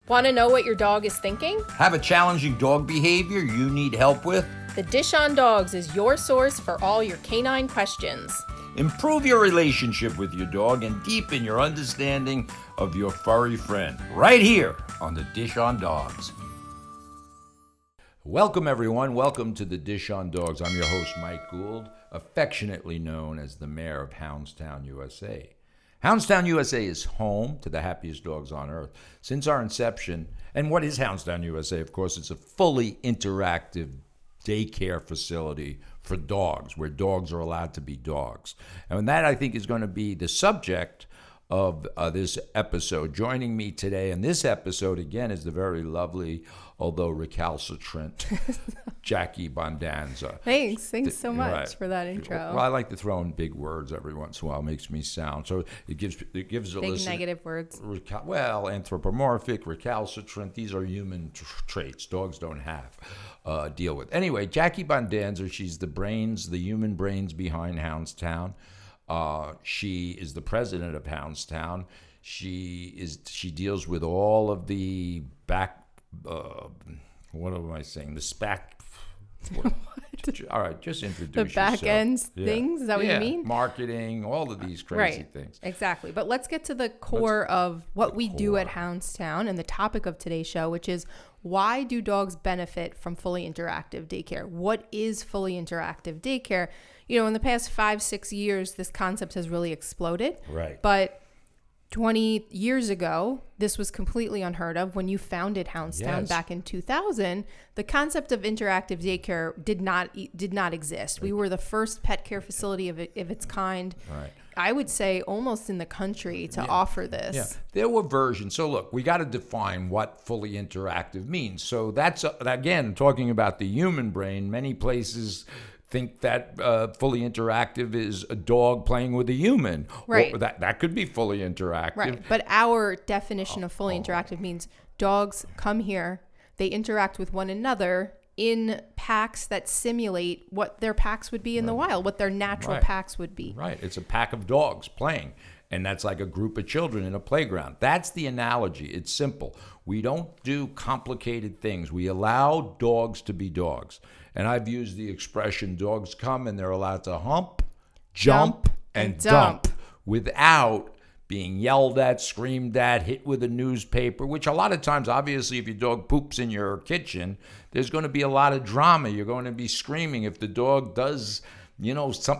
Want to know what your dog is thinking? Have a challenging dog behavior you need help with? The Dish on Dogs is your source for all your canine questions. Improve your relationship with your dog and deepen your understanding of your furry friend. Right here on the Dish on Dogs. Welcome, everyone. Welcome to the Dish on Dogs. I'm your host, Mike Gould, affectionately known as the mayor of Hounds Town USA. Hounds Town USA is home to the happiest dogs on earth. Since our inception, and what is Hounds Town USA? Of course, it's a fully interactive daycare facility for dogs, where dogs are allowed to be dogs. And that, I think, is going to be the subject of this episode. Joining me today in this episode, again, is the very lovely, although recalcitrant, Jackie Bondanza. Thanks so much for that intro. Well, I like to throw in big words every once in a while. It makes me sound, so it gives a big listen. Negative words. Anthropomorphic, recalcitrant. These are human traits dogs don't have deal with. Anyway, Jackie Bondanza, she's the human brains behind Hounds Town. She is the president of Hounds Town. She deals with all of the back. What am I saying? The SPAC. All right, just introduce the back yourself. end things. Is that what you mean? Marketing, all of these crazy things. Exactly. But let's get to the core of what we do at Hounds Town and the topic of today's show, which is why do dogs benefit from fully interactive daycare? What is fully interactive daycare? You know, in the past 5-6 years, this concept has really exploded. Right. But 20 years ago, this was completely unheard of. When you founded Hounds Town back in 2000, the concept of interactive daycare did not exist. We were the first pet care facility of its kind. Right. I would say almost in the country to offer this. Yeah, there were versions. So look, we got to define what fully interactive means. So that's, again, talking about the human brain, many places think that fully interactive is a dog playing with a human. Right. Or that could be fully interactive. Right. But our definition of fully interactive means dogs come here, they interact with one another in packs that simulate what their packs would be in the wild, what their natural packs would be. Right. It's a pack of dogs playing. And that's like a group of children in a playground. That's the analogy. It's simple. We don't do complicated things. We allow dogs to be dogs. And I've used the expression, dogs come and they're allowed to hump, jump, and dump without being yelled at, screamed at, hit with a newspaper, which a lot of times, obviously, if your dog poops in your kitchen, there's going to be a lot of drama. You're going to be screaming. If the dog does,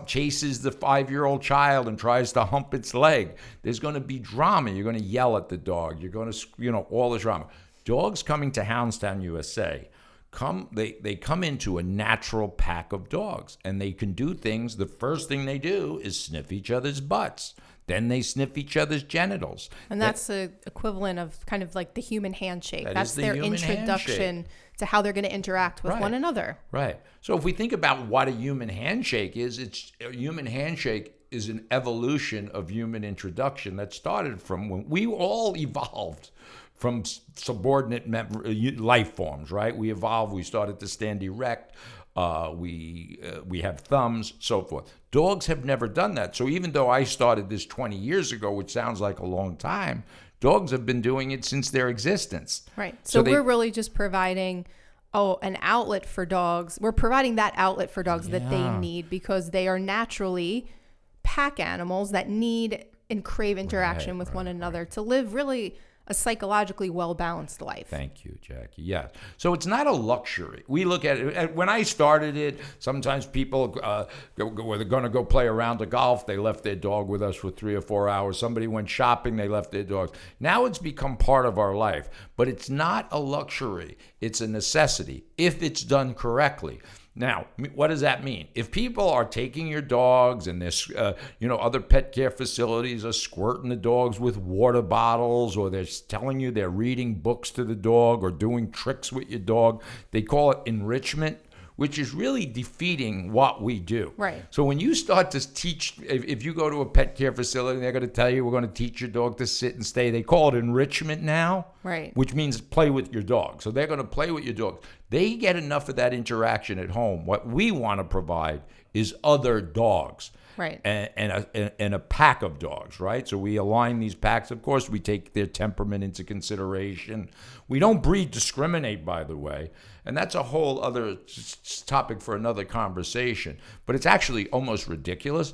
chases the 5-year-old child and tries to hump its leg, there's going to be drama. You're going to yell at the dog. You're going to, all the drama. Dogs coming to Hounds Town USA, they come into a natural pack of dogs, and they can do things. The first thing they do is sniff each other's butts. Then they sniff each other's genitals. And that's the equivalent of kind of like the human handshake. That's their introduction to how they're going to interact with one another. Right. So if we think about what a human handshake is, a human handshake is an evolution of human introduction that started from when we all evolved from subordinate life forms, right? We evolved. We started to stand erect. We have thumbs, so forth. Dogs have never done that. So even though I started this 20 years ago, which sounds like a long time, dogs have been doing it since their existence. Right. So we're really just providing an outlet for dogs. We're providing that outlet for dogs that they need, because they are naturally pack animals that need and crave interaction with one another to live really a psychologically well-balanced life. Thank you, Jackie. Yeah. So it's not a luxury. We look at it, when I started it, sometimes people were going to go play a round of golf. They left their dog with us for 3 or 4 hours. Somebody went shopping. They left their dogs. Now it's become part of our life, but it's not a luxury. It's a necessity if it's done correctly. Now, what does that mean? If people are taking your dogs and there's, other pet care facilities are squirting the dogs with water bottles, or they're telling you they're reading books to the dog or doing tricks with your dog, they call it enrichment, which is really defeating what we do. Right. So when you start to teach, if you go to a pet care facility, they're going to tell you, we're going to teach your dog to sit and stay. They call it enrichment now, right? Which means play with your dog. So they're going to play with your dog. They get enough of that interaction at home. What we want to provide is other dogs. Right. and a pack of dogs, right? So we align these packs. Of course, we take their temperament into consideration. We don't breed discriminate, by the way, and that's a whole other topic for another conversation. But it's actually almost ridiculous.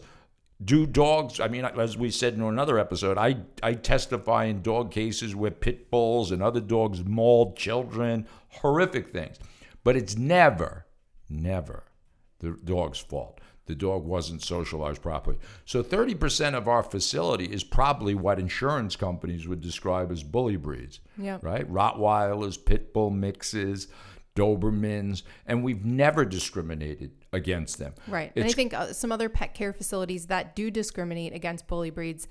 Do dogs, I mean, as we said in another episode, I testify in dog cases where pit bulls and other dogs mauled children, horrific things. But it's never the dog's fault. The dog wasn't socialized properly. So 30% of our facility is probably what insurance companies would describe as bully breeds, right? Rottweilers, pit bull mixes, Dobermans, and we've never discriminated against them. Right. And I think some other pet care facilities that do discriminate against bully breeds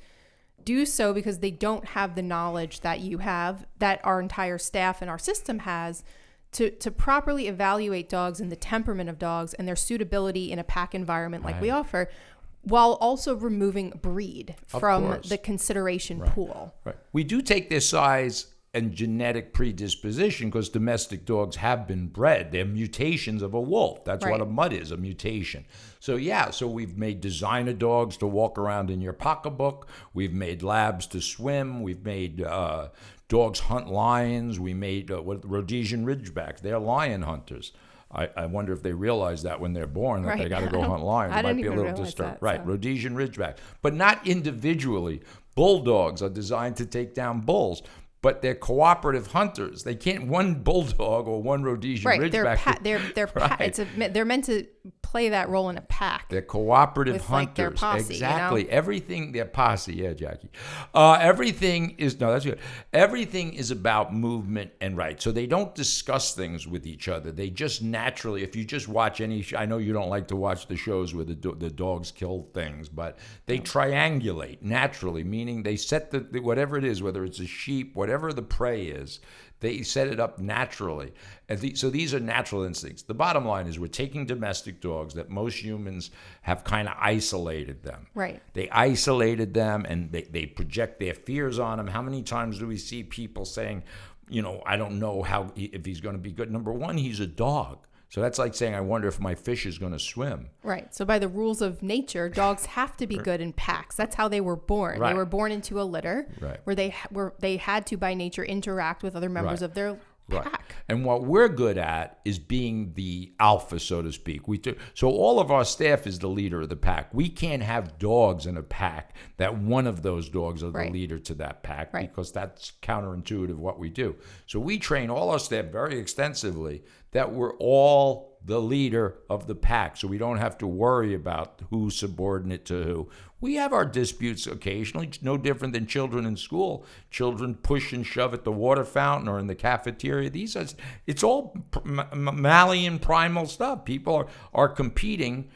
do so because they don't have the knowledge that you have, that our entire staff and our system has, to properly evaluate dogs and the temperament of dogs and their suitability in a pack environment like we offer, while also removing breed from the consideration pool. Right. We do take their size and genetic predisposition because domestic dogs have been bred. They're mutations of a wolf. That's what a mutt is, a mutation. So so we've made designer dogs to walk around in your pocketbook. We've made labs to swim. We've made dogs hunt lions. We made Rhodesian Ridgebacks. They're lion hunters. I wonder if they realize that when they're born, that they got to go hunt lions. It might be a little disturbed. Rhodesian Ridgeback. But not individually. Bulldogs are designed to take down bulls. But they're cooperative hunters. They can't one bulldog or one Rhodesian Ridgeback. They're meant to play that role in a pack. They're cooperative hunters. Like their posse, exactly. You know? Everything their posse. Yeah, Jackie. Everything is that's good. Everything is about movement and right. So they don't discuss things with each other. They just naturally. If you just watch any, I know you don't like to watch the shows where the dogs kill things, but they triangulate naturally, meaning they set the whatever it is, whether it's a sheep, whatever the prey is, they set it up naturally. And so these are natural instincts. The bottom line is we're taking domestic dogs that most humans have kind of isolated them. Right. They isolated them and they project their fears on them. How many times do we see people saying, I don't know if he's going to be good? Number one, he's a dog. So that's like saying, I wonder if my fish is going to swim. Right. So by the rules of nature, dogs have to be good in packs. That's how they were born. Right. They were born into a litter where they had to, by nature, interact with other members of their pack. And what we're good at is being the alpha, so to speak. So all of our staff is the leader of the pack. We can't have dogs in a pack that one of those dogs are the leader to that pack because that's counterintuitive what we do. So we train all our staff very extensively that we're all the leader of the pack, so we don't have to worry about who's subordinate to who. We have our disputes occasionally, no different than children in school. Children push and shove at the water fountain or in the cafeteria. It's all mammalian primal stuff. People are competing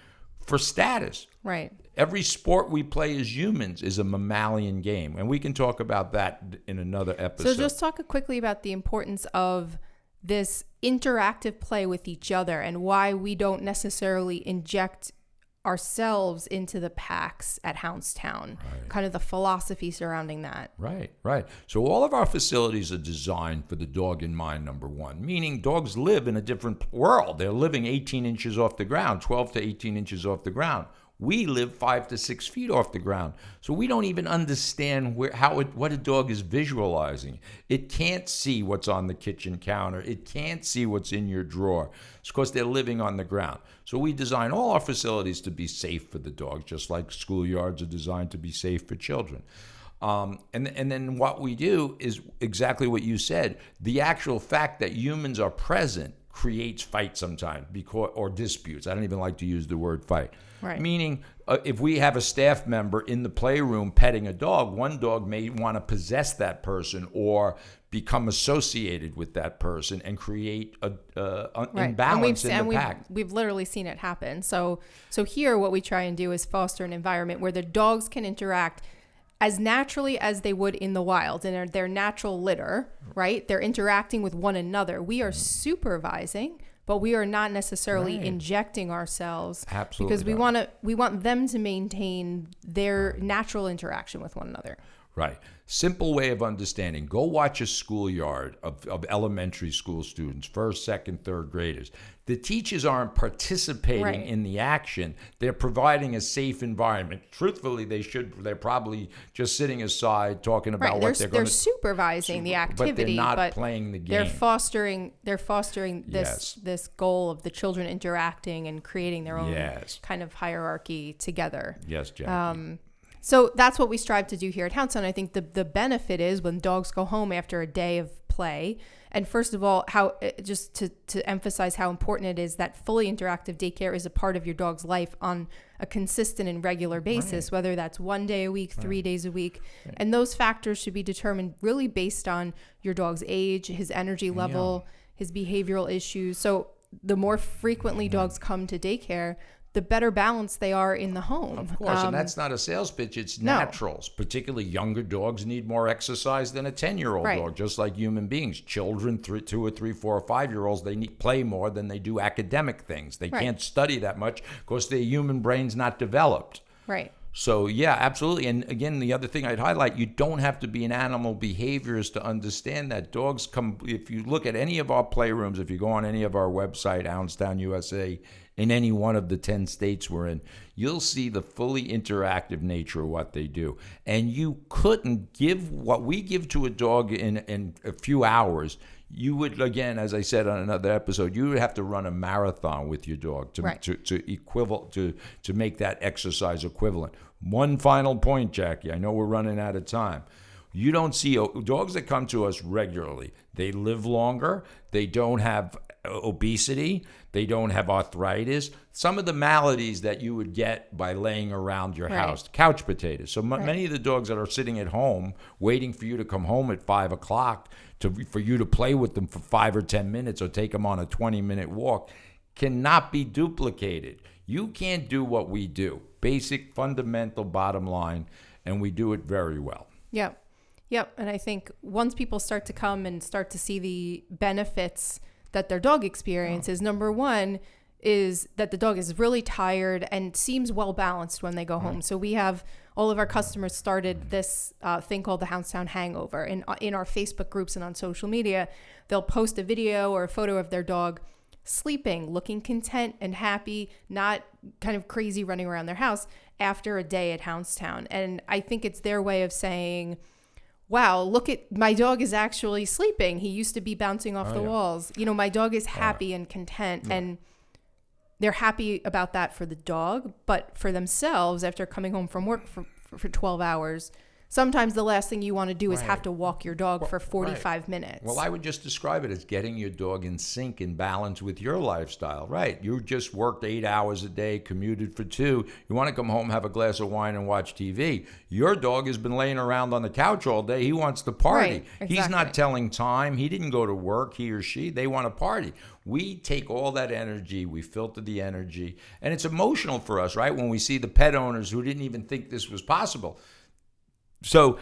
for status. Right. Every sport we play as humans is a mammalian game, and we can talk about that in another episode. So just talk quickly about the importance of this interactive play with each other and why we don't necessarily inject ourselves into the packs at Hounds Town, kind of the philosophy surrounding that. Right. So all of our facilities are designed for the dog in mind, number one, meaning dogs live in a different world. They're living 18 inches off the ground, 12 to 18 inches off the ground. We live 5 to 6 feet off the ground. So we don't even understand what a dog is visualizing. It can't see what's on the kitchen counter. It can't see what's in your drawer. It's because they're living on the ground. So we design all our facilities to be safe for the dogs, just like schoolyards are designed to be safe for children. And then what we do is exactly what you said. The actual fact that humans are present creates fights sometimes or disputes. I don't even like to use the word fight. Right. Meaning, if we have a staff member in the playroom petting a dog, one dog may want to possess that person or become associated with that person and create an imbalance in the pack. We've literally seen it happen. So here, what we try and do is foster an environment where the dogs can interact as naturally as they would in the wild, in their natural litter, right? They're interacting with one another. We are supervising, but we are not necessarily injecting ourselves. Absolutely. Because we want them to maintain their natural interaction with one another. Right. Simple way of understanding. Go watch a schoolyard of elementary school students, first, second, third graders. The teachers aren't participating in the action. They're providing a safe environment. Truthfully, they're probably just sitting aside talking about what they're going to. They're supervising the activity, but they're not playing the game. They're fostering this goal of the children interacting and creating their own kind of hierarchy together. Yes, Jackie. So that's what we strive to do here at Hounds Town. I think the benefit is when dogs go home after a day of play. And first of all, just to emphasize how important it is that fully interactive daycare is a part of your dog's life on a consistent and regular basis, whether that's 1 day a week, 3 days a week. And those factors should be determined really based on your dog's age, his energy level, his behavioral issues. So the more frequently dogs come to daycare, the better balanced they are in the home. Of course, and that's not a sales pitch. It's naturals. Particularly younger dogs need more exercise than a 10-year-old dog, just like human beings. Children, 2 or 3, 4 or 5-year-olds, they need play more than they do academic things. They can't study that much because their human brain's not developed. Right. So, yeah, absolutely. And again, the other thing I'd highlight, you don't have to be an animal behaviorist to understand that. Dogs come, if you look at any of our playrooms, if you go on any of our website, Hounds Town USA, in any one of the 10 states we're in, you'll see the fully interactive nature of what they do. And you couldn't give what we give to a dog in a few hours. You would, again, as I said on another episode, you would have to run a marathon with your dog to make that exercise equivalent. One final point, Jackie. I know we're running out of time. You don't see dogs that come to us regularly. They live longer. They don't have obesity. They don't have arthritis. Some of the maladies that you would get by laying around your house, couch potatoes. So many of the dogs that are sitting at home waiting for you to come home at 5 o'clock for you to play with them for 5 or 10 minutes or take them on a 20-minute walk cannot be duplicated. You can't do what we do. Basic, fundamental, bottom line, and we do it very well. Yep. And I think once people start to come and start to see the benefits that their dog experiences, number one is that the dog is really tired and seems well balanced when they go home. So we have all of our customers started this thing called the Hounds Town Hangover. And in our Facebook groups and on social media, they'll post a video or a photo of their dog sleeping, looking content and happy, not kind of crazy running around their house after a day at Hounds Town. And I think it's their way of saying, wow, look at my dog is actually sleeping. He used to be bouncing off the walls. You know, my dog is happy and content. And they're happy about that for the dog, but for themselves, after coming home from work for 12 hours, sometimes the last thing you want to do is have to walk your dog for 45 minutes. Well, I would just describe it as getting your dog in sync and balance with your lifestyle. Right. You just worked 8 hours a day, commuted for 2. You want to come home, have a glass of wine and watch TV. Your dog has been laying around on the couch all day. He wants to party. Right, exactly. He's not telling time. He didn't go to work, he or she. They want to party. We take all that energy, we filter the energy, and it's emotional for us, right? When we see the pet owners who didn't even think this was possible. So,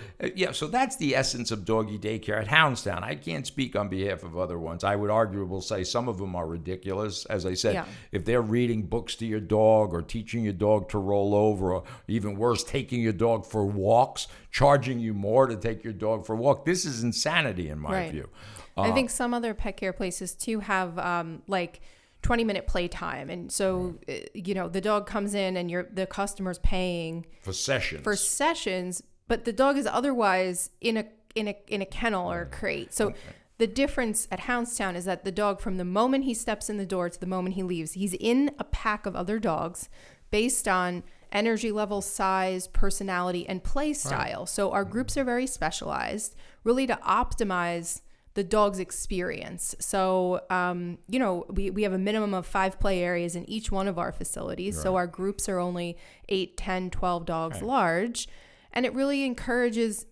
so that's the essence of doggy daycare at Hounds Town. I can't speak on behalf of other ones. I would arguably say some of them are ridiculous. As I said, if they're reading books to your dog or teaching your dog to roll over, or even worse, taking your dog for walks, charging you more to take your dog for a walk, this is insanity in my view. I think some other pet care places too have 20-minute playtime, and so the dog comes in and the customer's paying for sessions. But the dog is otherwise in a kennel or a crate. So the difference at Hounds Town is that the dog, from the moment he steps in the door to the moment he leaves, he's in a pack of other dogs based on energy level, size, personality, and play style. Right. So our groups are very specialized, really to optimize the dog's experience. So, we have a minimum of 5 play areas in each one of our facilities. Right. So our groups are only 8, 10, 12 dogs large. And it really encourages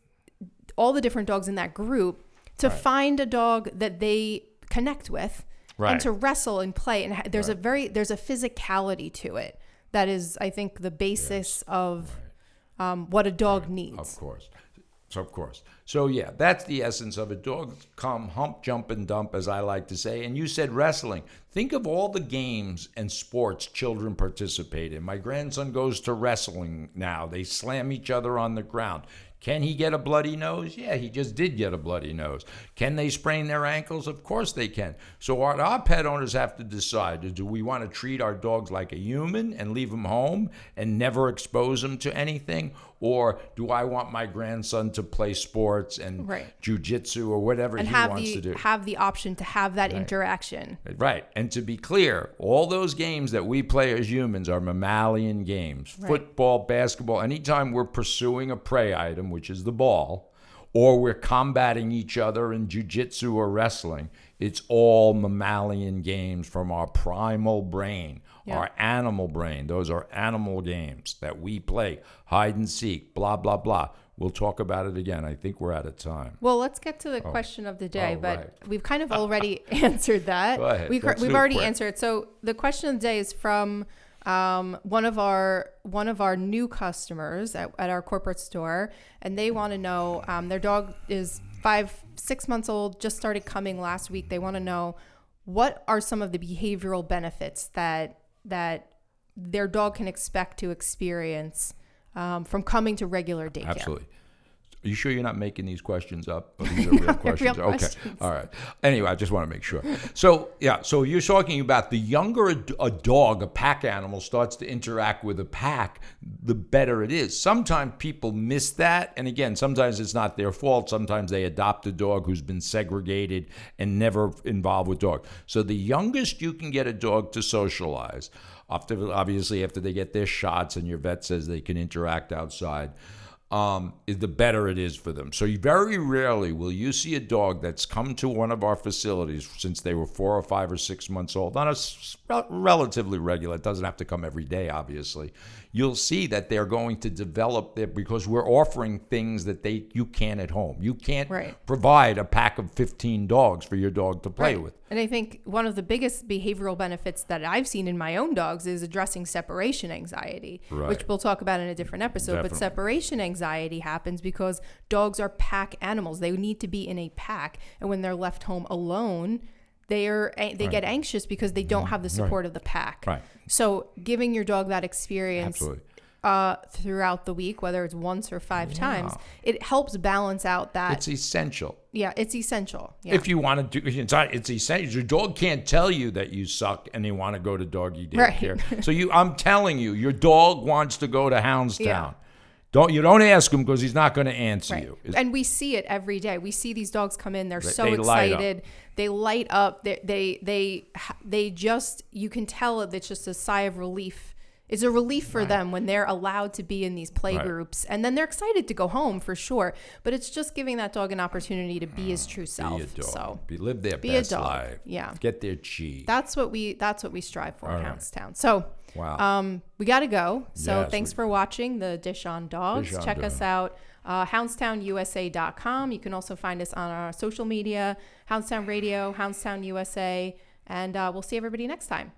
all the different dogs in that group to find a dog that they connect with and to wrestle and play. And there's a physicality to it that is, I think, the basis of what a dog needs. Of course. So, that's the essence of it. Dogs come, hump, jump, and dump, as I like to say. And you said wrestling. Think of all the games and sports children participate in. My grandson goes to wrestling now. They slam each other on the ground. Can he get a bloody nose? Yeah, he just did get a bloody nose. Can they sprain their ankles? Of course they can. So what our pet owners have to decide is, do we want to treat our dogs like a human and leave them home and never expose them to anything? Or do I want my grandson to play sports and jujitsu or whatever he wants to do? Have the option to have that interaction. Right. And to be clear, all those games that we play as humans are mammalian games. Right. Football, basketball, anytime we're pursuing a prey item, which is the ball, or we're combating each other in jujitsu or wrestling, it's all mammalian games from our primal brain, our animal brain. Those are animal games that we play, hide and seek, blah, blah, blah. We'll talk about it again. I think we're out of time. Well, let's get to the question of the day, but we've kind of already answered that. Go ahead. We've already answered. So the question of the day is from one of our new customers at our corporate store, and they want to know, their dog is 5-6 months old, just started coming last week. They want to know, what are some of the behavioral benefits that their dog can expect to experience from coming to regular daycare? Absolutely. Are you sure you're not making these questions up? These are real questions. Real questions. Okay. All right. Anyway, I just want to make sure. So, so you're talking about the younger a dog, a pack animal, starts to interact with a pack, the better it is. Sometimes people miss that. And again, sometimes it's not their fault. Sometimes they adopt a dog who's been segregated and never involved with dogs. So the youngest you can get a dog to socialize, obviously after they get their shots and your vet says they can interact outside, the better it is for them. So very rarely will you see a dog that's come to one of our facilities since they were 4 or 5 or 6 months old, on a relatively regular, it doesn't have to come every day, obviously. You'll see that they're going to develop there because we're offering things that you can't at home. You can't provide a pack of 15 dogs for your dog to play with. And I think one of the biggest behavioral benefits that I've seen in my own dogs is addressing separation anxiety, which we'll talk about in a different episode. Definitely. But separation anxiety happens because dogs are pack animals. They need to be in a pack. And when they're left home alone, they get anxious because they don't have the support of the pack. Right. So giving your dog that experience throughout the week, whether it's once or 5 times, it helps balance out that. It's essential. Yeah, it's essential. Yeah. If you want to do, it's essential. Your dog can't tell you that you suck and they want to go to doggy daycare. Right. So I'm telling you, your dog wants to go to Hounds Town. Yeah. You don't ask him because he's not going to answer you. And we see it every day. We see these dogs come in. They're so excited. They light up. They just, you can tell it's just a sigh of relief. It's a relief for them when they're allowed to be in these play groups. And then they're excited to go home for sure. But it's just giving that dog an opportunity to be his true self. Be a dog. So live their best life. Yeah. Get their cheese. That's what we strive for in Hounds Town. So we got to go. So thanks for watching the Dish on Dogs. Check us out. HoundsTownUSA.com. You can also find us on our social media, Hounds Town Radio, Hounds Town USA, and we'll see everybody next time.